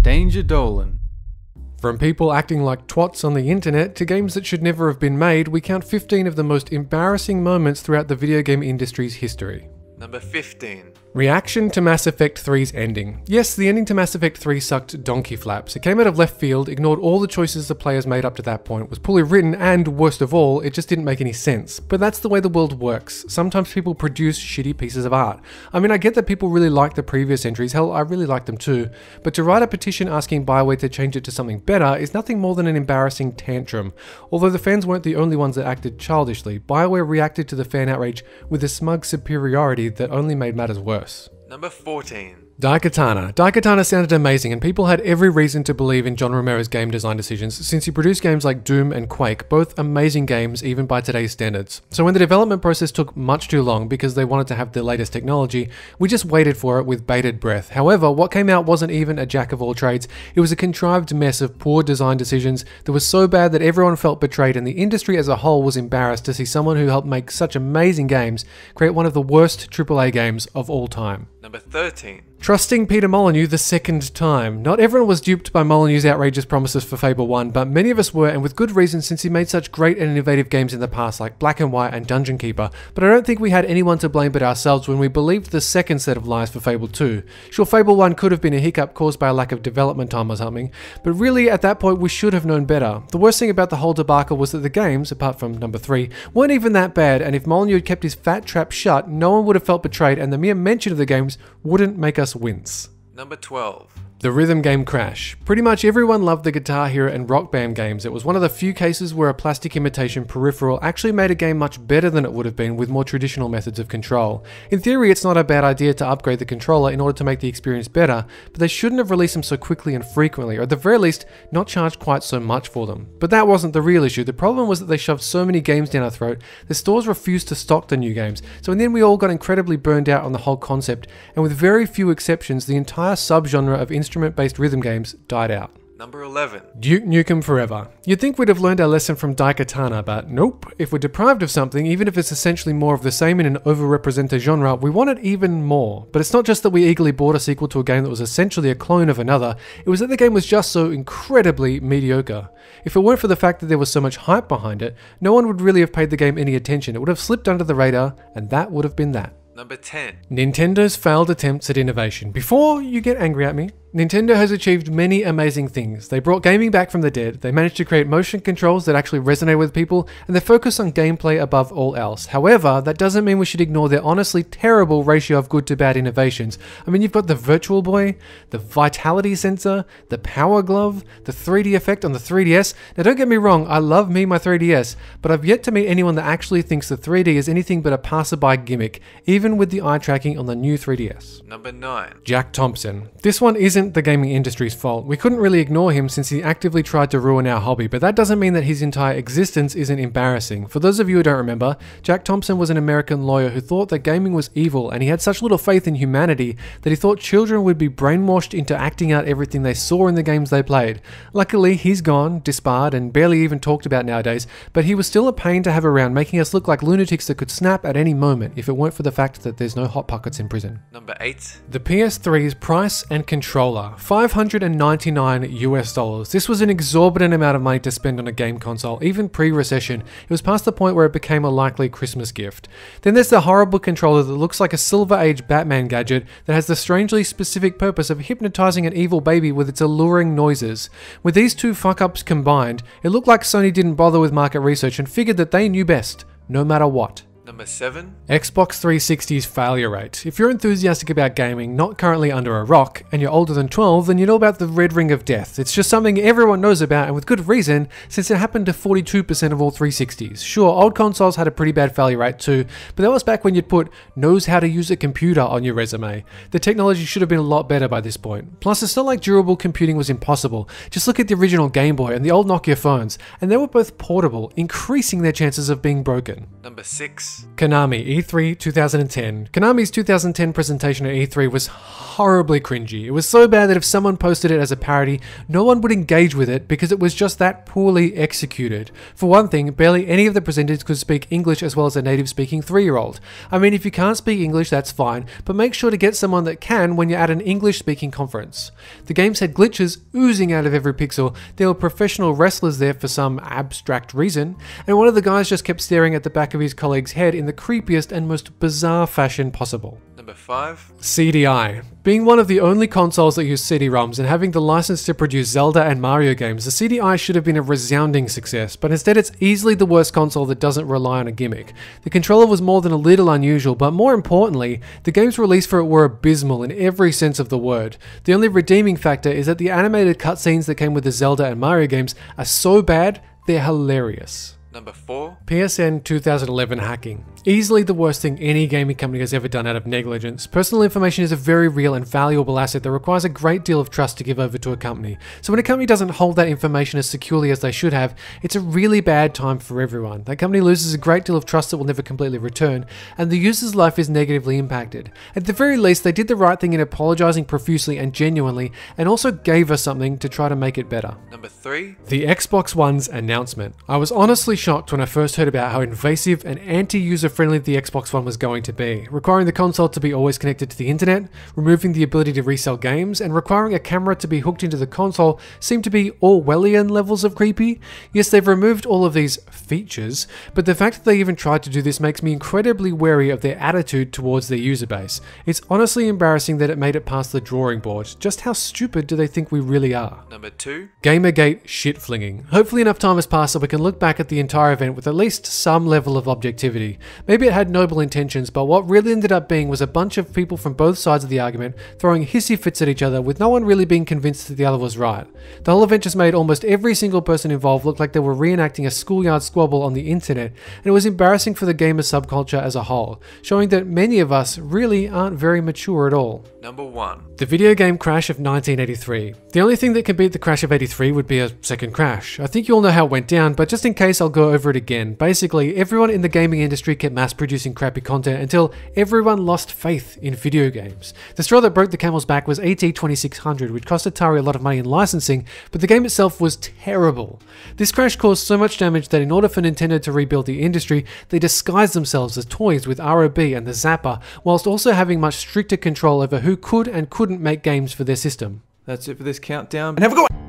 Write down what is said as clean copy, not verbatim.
Danger Dolan. From people acting like twats on the internet to games that should never have been made, we count 15 of the most embarrassing moments throughout the video game industry's history. Number 15. Reaction to Mass Effect 3's ending. Yes, the ending to Mass Effect 3 sucked donkey flaps. It came out of left field, ignored all the choices the players made up to that point, was poorly written, and worst of all, it just didn't make any sense. But that's the way the world works. Sometimes people produce shitty pieces of art. I mean, I get that people really like the previous entries, hell, I really like them too, but to write a petition asking BioWare to change it to something better is nothing more than an embarrassing tantrum. Although the fans weren't the only ones that acted childishly, BioWare reacted to the fan outrage with a smug superiority that only made matters worse. Number 14. Daikatana. Daikatana sounded amazing, and people had every reason to believe in John Romero's game design decisions, since he produced games like Doom and Quake, both amazing games even by today's standards. So when the development process took much too long because they wanted to have the latest technology, we just waited for it with bated breath. However, what came out wasn't even a jack of all trades, it was a contrived mess of poor design decisions that was so bad that everyone felt betrayed, and the industry as a whole was embarrassed to see someone who helped make such amazing games create one of the worst AAA games of all time. Number 13. Trusting Peter Molyneux the second time. Not everyone was duped by Molyneux's outrageous promises for Fable 1, but many of us were, and with good reason, since he made such great and innovative games in the past like Black and White and Dungeon Keeper, but I don't think we had anyone to blame but ourselves when we believed the second set of lies for Fable 2. Sure, Fable 1 could have been a hiccup caused by a lack of development time or something, but really at that point we should have known better. The worst thing about the whole debacle was that the games, apart from number 3, weren't even that bad, and if Molyneux had kept his fat trap shut, no one would have felt betrayed, and the mere mention of the games wouldn't make us wince. Number 12. The rhythm game Crash. Pretty much everyone loved the Guitar Hero and Rock Band games. It was one of the few cases where a plastic imitation peripheral actually made a game much better than it would have been with more traditional methods of control. In theory, it's not a bad idea to upgrade the controller in order to make the experience better, but they shouldn't have released them so quickly and frequently, or at the very least, not charged quite so much for them. But that wasn't the real issue. The problem was that they shoved so many games down our throat, the stores refused to stock the new games, so in the end we all got incredibly burned out on the whole concept, and with very few exceptions, the entire subgenre of instrument-based rhythm games died out. Number 11. Duke Nukem Forever. You'd think we'd have learned our lesson from Daikatana, but nope. If we're deprived of something, even if it's essentially more of the same in an overrepresented genre, we want it even more. But it's not just that we eagerly bought a sequel to a game that was essentially a clone of another, it was that the game was just so incredibly mediocre. If it weren't for the fact that there was so much hype behind it, no one would really have paid the game any attention. It would have slipped under the radar, and that would have been that. Number 10. Nintendo's failed attempts at innovation. Before you get angry at me, Nintendo has achieved many amazing things. They brought gaming back from the dead, they managed to create motion controls that actually resonate with people, and they focus on gameplay above all else. However, that doesn't mean we should ignore their honestly terrible ratio of good to bad innovations. I mean, you've got the Virtual Boy, the Vitality Sensor, the Power Glove, the 3D effect on the 3DS. Now don't get me wrong, I love me my 3DS, but I've yet to meet anyone that actually thinks the 3D is anything but a passerby gimmick, even with the eye tracking on the new 3DS. Number 9. Jack Thompson. This one isn't the gaming industry's fault. We couldn't really ignore him since he actively tried to ruin our hobby, but that doesn't mean that his entire existence isn't embarrassing. For those of you who don't remember, Jack Thompson was an American lawyer who thought that gaming was evil, and he had such little faith in humanity that he thought children would be brainwashed into acting out everything they saw in the games they played. Luckily, he's gone, disbarred, and barely even talked about nowadays, but he was still a pain to have around, making us look like lunatics that could snap at any moment if it weren't for the fact that there's no hot pockets in prison. Number 8. The PS3's price and controller. $599 US. This was an exorbitant amount of money to spend on a game console, even pre-recession. It was past the point where it became a likely Christmas gift. Then there's the horrible controller that looks like a Silver Age Batman gadget that has the strangely specific purpose of hypnotizing an evil baby with its alluring noises. With these two fuck-ups combined, it looked like Sony didn't bother with market research and figured that they knew best, no matter what. Number 7. Xbox 360's failure rate. If you're enthusiastic about gaming, not currently under a rock, and you're older than 12, then you know about the Red Ring of Death. It's just something everyone knows about, and with good reason, since it happened to 42% of all 360s. Sure, old consoles had a pretty bad failure rate too, but that was back when you'd put knows how to use a computer on your resume. The technology should have been a lot better by this point. Plus, it's not like durable computing was impossible. Just look at the original Game Boy and the old Nokia phones, and they were both portable, increasing their chances of being broken. Number 6. Twats. Konami E3 2010. Konami's 2010 presentation at E3 was horribly cringy. It was so bad that if someone posted it as a parody, no one would engage with it because it was just that poorly executed. For one thing, barely any of the presenters could speak English as well as a native-speaking 3-year-old. I mean, if you can't speak English, that's fine, but make sure to get someone that can when you're at an English-speaking conference. The games had glitches oozing out of every pixel, there were professional wrestlers there for some abstract reason, and one of the guys just kept staring at the back of his colleague's head in the creepiest and most bizarre fashion possible. Number 5. CDI. Being one of the only consoles that use CD-ROMs and having the license to produce Zelda and Mario games, the CDI should have been a resounding success, but instead it's easily the worst console that doesn't rely on a gimmick. The controller was more than a little unusual, but more importantly, the games released for it were abysmal in every sense of the word. The only redeeming factor is that the animated cutscenes that came with the Zelda and Mario games are so bad, they're hilarious. Number 4. PSN 2011 hacking. Easily the worst thing any gaming company has ever done out of negligence. Personal information is a very real and valuable asset that requires a great deal of trust to give over to a company. So when a company doesn't hold that information as securely as they should have, it's a really bad time for everyone. That company loses a great deal of trust that will never completely return, and the user's life is negatively impacted. At the very least, they did the right thing in apologizing profusely and genuinely, and also gave us something to try to make it better. Number 3. The Xbox One's announcement. I was honestly shocked when I first heard about how invasive and anti-user-friendly the Xbox One was going to be, requiring the console to be always connected to the internet, removing the ability to resell games, and requiring a camera to be hooked into the console seemed to be Orwellian levels of creepy. Yes, they've removed all of these features, but the fact that they even tried to do this makes me incredibly wary of their attitude towards their user base. It's honestly embarrassing that it made it past the drawing board. Just how stupid do they think we really are? Number 2. Gamergate shit-flinging. Hopefully enough time has passed so we can look back at the entire event with at least some level of objectivity. Maybe it had noble intentions, but what really ended up being was a bunch of people from both sides of the argument throwing hissy fits at each other with no one really being convinced that the other was right. The whole event just made almost every single person involved look like they were reenacting a schoolyard squabble on the internet, and it was embarrassing for the gamer subculture as a whole, showing that many of us really aren't very mature at all. Number 1. The video game crash of 1983. The only thing that can beat the crash of 83 would be a second crash. I think you all know how it went down, but just in case I'll go over it again. Basically, everyone in the gaming industry kept mass producing crappy content until everyone lost faith in video games. The straw that broke the camel's back was ET 2600, which cost Atari a lot of money in licensing, but the game itself was terrible. This crash caused so much damage that in order for Nintendo to rebuild the industry, they disguised themselves as toys with ROB and the Zapper, whilst also having much stricter control over who could and couldn't make games for their system. That's it for this countdown. And have a good one!